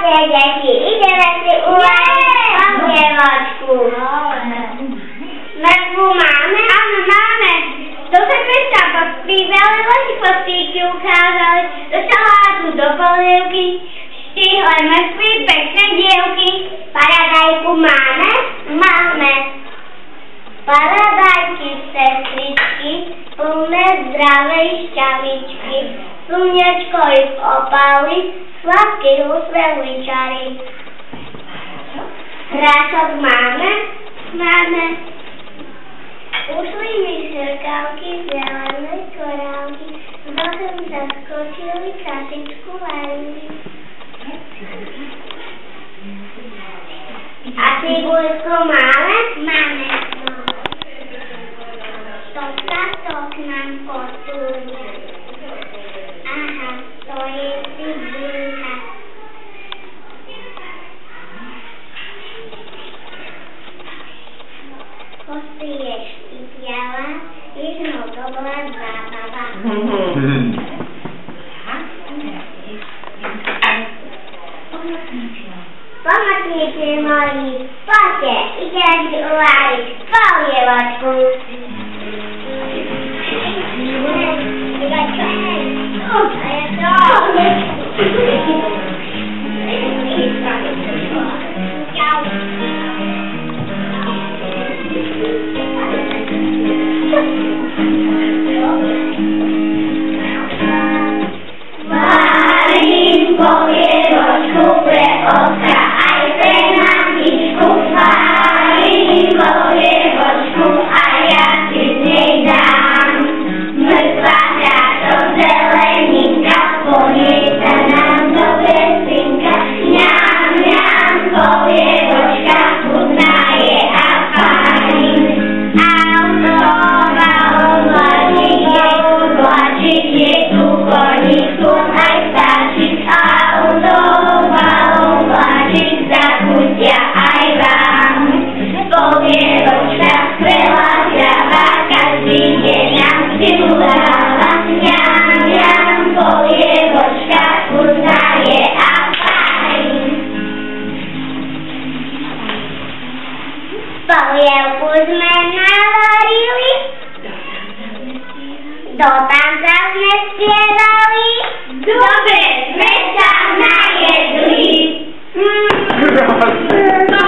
Chodźcie, dzieci, idziemy się ułożyć pogiewoczku. Mrkwu mamy? Áno, máme. To sa Krista pospívali, lodi postýky ukázali, do salátu, do polievky, štihli mrkvy, pekné dievky. Paradajku máme? Máme. Paradajky, sestričky, plné zdravej šťavičky. Slnečko ich opáli, sladký usveličari. Hráčok máme? Máme. Ušli mi šrkavky, zelené korálky, potom zaskočili, kasičku varili. A cibulku máme? Máme. Tok nám potúňa. Aha, to je cibulka. Pospíješ i piala, jednou to bola zábava. Pomocníci moji, poďte, idem si uváriť polievočku. Varím polievočku pre Oska aj pre mamičku. Varím polievočku a ja si z nej dám. Mrkva, hráčok, zeleninka, ponieta nám do vesinka. Ňam, ňam, polievočka, chutná je a fajn. Balónik je tu koník, tu aj vtáčik. Balónik zachutia aj vám. Polievočka skvelá, zdravá, každý deň nám silu dáva. Ňam, ňam, polievočka, chutná je a fajn. Polievku sme navarili, do tanca sme spievali, dobre sme sa najedli. No,